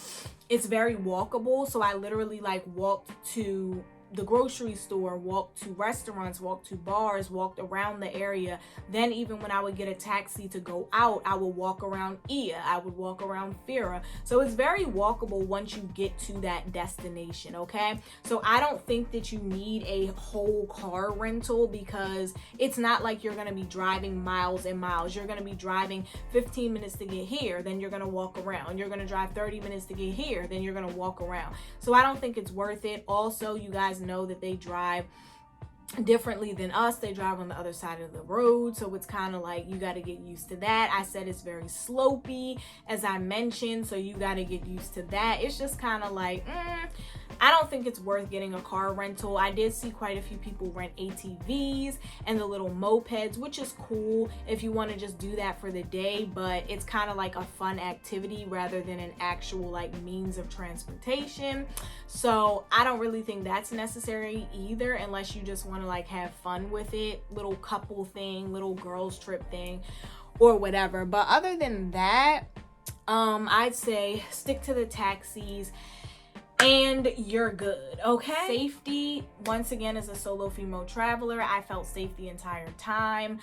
it's very walkable. So I literally like walked to the grocery store, walked to restaurants, walked to bars, walked around the area. Then even when I would get a taxi to go out, I would walk around Ia, I would walk around Fira. So it's very walkable once you get to that destination, okay? So I don't think that you need a whole car rental, because it's not like you're gonna be driving miles and miles. You're gonna be driving 15 minutes to get here, then you're gonna walk around. You're gonna drive 30 minutes to get here, then you're gonna walk around. So I don't think it's worth it. Also, you guys know that they drive differently than us. They drive on the other side of the road, so it's kind of like you got to get used to that. I said it's very slopey, as I mentioned, so you got to get used to that. It's just kind of like I don't think it's worth getting a car rental. I did see quite a few people rent ATVs and the little mopeds, which is cool if you want to just do that for the day, but it's kind of like a fun activity rather than an actual like means of transportation. So I don't really think that's necessary either, unless you just want to like have fun with it, little couple thing, little girls trip thing or whatever. But other than that, I'd say stick to the taxis. and you're good, okay? Safety, once again, as a solo female traveler, I felt safe the entire time.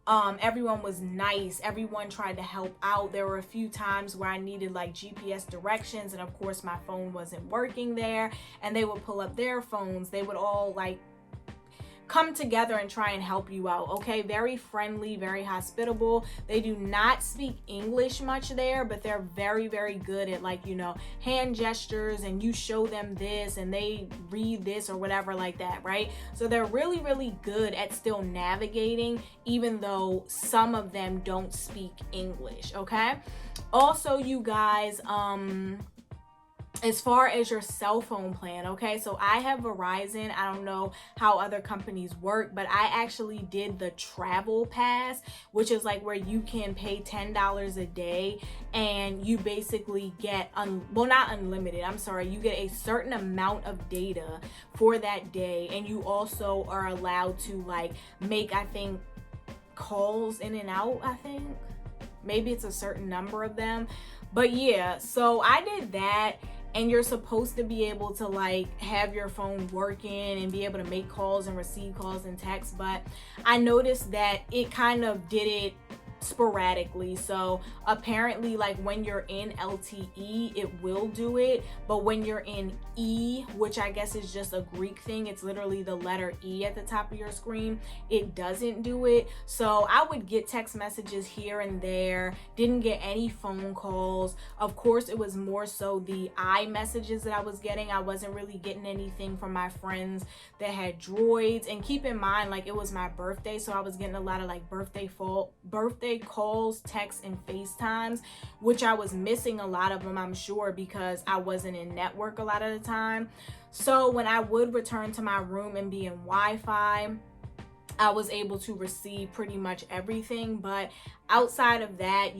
Everyone was nice. Everyone tried to help out. There were a few times where I needed like GPS directions, and of course my phone wasn't working there, and they would pull up their phones. They would all like come together and try and help you out, okay? Very friendly, very hospitable. They do not speak English much there, but they're very, very good at, like, you know, hand gestures, and you show them this and they read this or whatever like that, right? So they're really, really good at still navigating, even though some of them don't speak English, okay? Also, you guys, as far as your cell phone plan, okay, so I have Verizon. I don't know how other companies work, but I actually did the travel pass, which is like where you can pay $10 a day and you basically get well, not unlimited, I'm sorry, you get a certain amount of data for that day, and you also are allowed to like make, I think, calls in and out. I think maybe it's a certain number of them, but yeah, so I did that. And you're supposed to be able to like have your phone working and be able to make calls and receive calls and texts, but I noticed that it kind of did it sporadically. So apparently, like when you're in LTE, it will do it, but when you're in E, which I guess is just a Greek thing, it's literally the letter E at the top of your screen, it doesn't do it. So I would get text messages here and there, didn't get any phone calls. Of course, it was more so the iMessages that I was getting. I wasn't really getting anything from my friends that had droids. And keep in mind, like, it was my birthday, so I was getting a lot of like birthday calls, texts, and FaceTimes, which I was missing a lot of them, I'm sure, because I wasn't in network a lot of the time. So when I would return to my room and be in Wi-Fi, I was able to receive pretty much everything. But outside of that,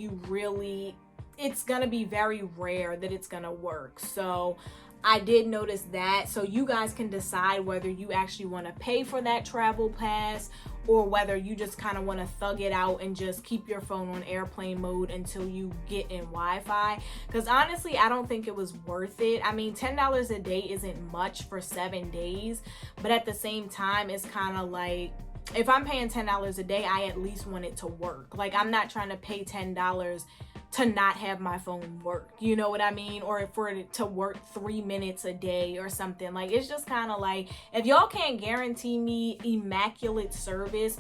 it's gonna be very rare that it's gonna work. So I did notice that. So you guys can decide whether you actually want to pay for that travel pass, or whether you just kind of want to thug it out and just keep your phone on airplane mode until you get in Wi-Fi. Because honestly, I don't think it was worth it. I mean, $10 a day isn't much for 7 days, but at the same time, it's kind of like, if I'm paying $10 a day, I at least want it to work. Like, I'm not trying to pay $10 to not have my phone work, you know what I mean? Or for it to work 3 minutes a day or something. Like, it's just kind of like, if y'all can't guarantee me immaculate service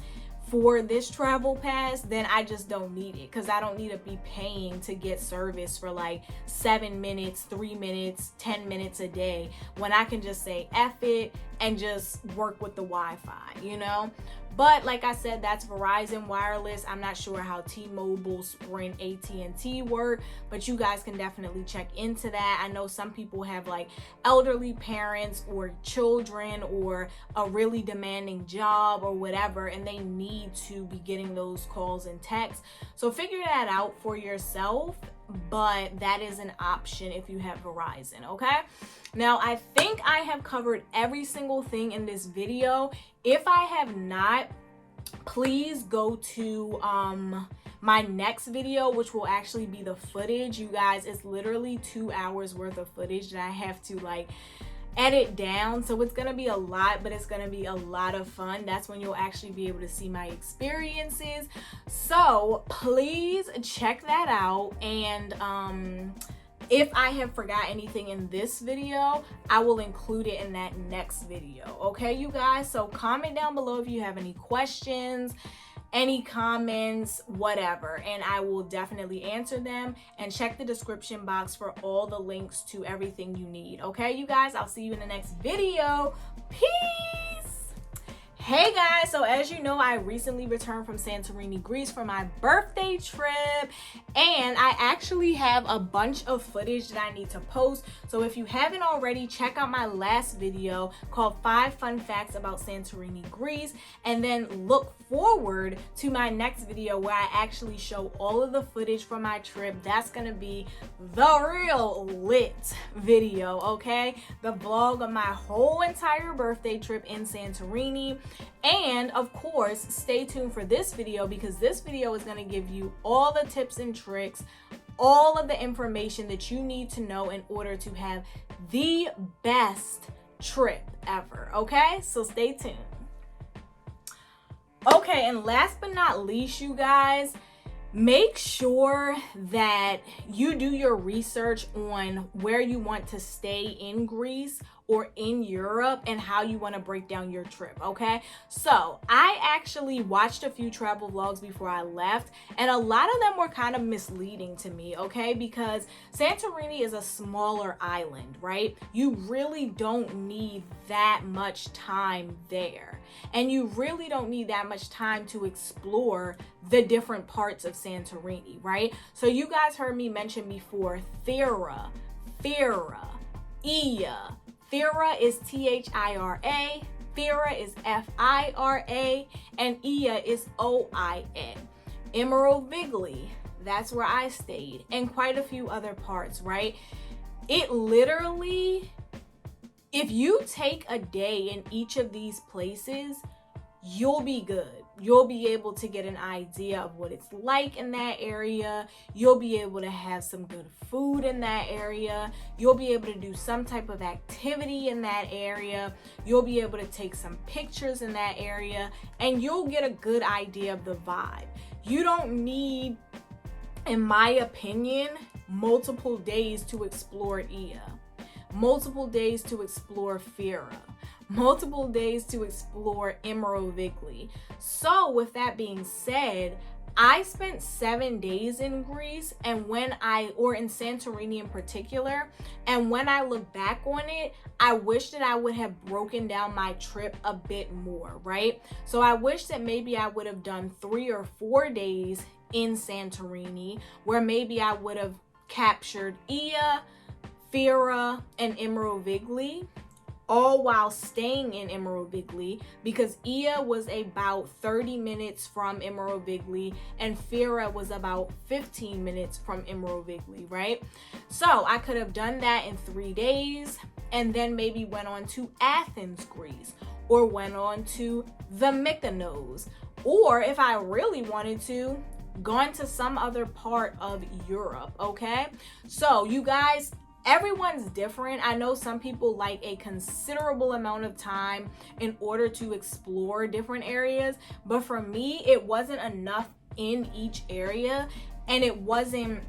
for this travel pass, then I just don't need it, because I don't need to be paying to get service for like 7 minutes, 3 minutes, 10 minutes a day, when I can just say F it and just work with the Wi-Fi, you know? But like I said, that's Verizon Wireless. I'm not sure how T-Mobile, Sprint, AT&T work, but you guys can definitely check into that. I know some people have like elderly parents or children or a really demanding job or whatever, and they need to be getting those calls and texts. So figure that out for yourself, but that is an option if you have Verizon, okay? Now, I think I have covered every single thing in this video. If I have not, please go to my next video, which will actually be the footage. You guys, it's literally 2 hours worth of footage that I have to like edit down, so it's gonna be a lot, but it's gonna be a lot of fun. That's when you'll actually be able to see my experiences, so please check that out. And if I have forgot anything in this video, I will include it in that next video, okay, you guys? So comment down below if you have any questions, any comments, whatever, and I will definitely answer them. And check the description box for all the links to everything you need, okay, you guys? I'll see you in the next video. Peace! Hey guys, so as you know, I recently returned from Santorini, Greece for my birthday trip, and I actually have a bunch of footage that I need to post. So if you haven't already, check out my last video called 5 Fun Facts About Santorini, Greece, and then look forward to my next video where I actually show all of the footage from my trip. That's gonna be the real lit video, okay? The vlog of my whole entire birthday trip in Santorini. And of course, stay tuned for this video, because this video is going to give you all the tips and tricks, all of the information that you need to know in order to have the best trip ever, okay? So stay tuned. Okay, and last but not least, you guys, make sure that you do your research on where you want to stay in Greece or in Europe and how you want to break down your trip, okay? So I actually watched a few travel vlogs before I left, and a lot of them were kind of misleading to me, okay? Because Santorini is a smaller island, right? You really don't need that much time there. And you really don't need that much time to explore the different parts of Santorini, right? So you guys heard me mention before Thera, Ia. Thera is Thira, Thera is Fira, and Ia is Oin. Emerovigli, that's where I stayed, and quite a few other parts, right? It literally, if you take a day in each of these places, you'll be good. You'll be able to get an idea of what it's like in that area. You'll be able to have some good food in that area. You'll be able to do some type of activity in that area. You'll be able to take some pictures in that area, and you'll get a good idea of the vibe. You don't need, in my opinion, multiple days to explore Ia, multiple days to explore Fira, multiple days to explore Emerovigli. So with that being said, I spent 7 days in Greece, and or in Santorini in particular, and when I look back on it, I wish that I would have broken down my trip a bit more, right? So I wish that maybe I would have done 3 or 4 days in Santorini, where maybe I would have captured Ia, Fira, and Emerovigli, all while staying in Emerovigli, because Ia was about 30 minutes from Emerovigli and Fira was about 15 minutes from Emerovigli, right? So I could have done that in 3 days and then maybe went on to Athens, Greece, or went on to the Mykonos, or if I really wanted to, gone to some other part of Europe, okay? So you guys, everyone's different. I know some people like a considerable amount of time in order to explore different areas, but for me, it wasn't enough in each area, and it wasn't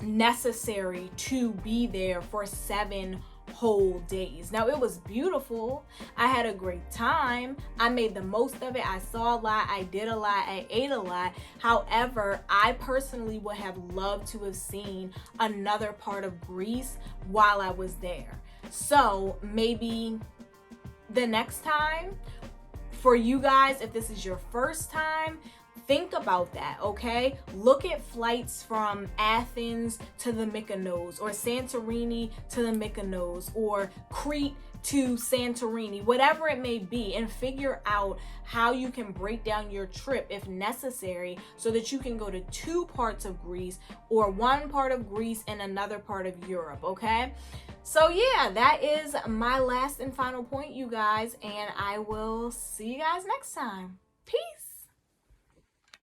necessary to be there for 7 whole days. Now, it was beautiful. I had a great time. I made the most of it. I saw a lot. I did a lot. I ate a lot. However, I personally would have loved to have seen another part of Greece while I was there. So maybe the next time, for you guys, if this is your first time, think about that, okay? Look at flights from Athens to the Mykonos, or Santorini to the Mykonos, or Crete to Santorini, whatever it may be, and figure out how you can break down your trip if necessary, so that you can go to 2 parts of Greece, or 1 part of Greece and another part of Europe, okay? So yeah, that is my last and final point, you guys, and I will see you guys next time. Peace.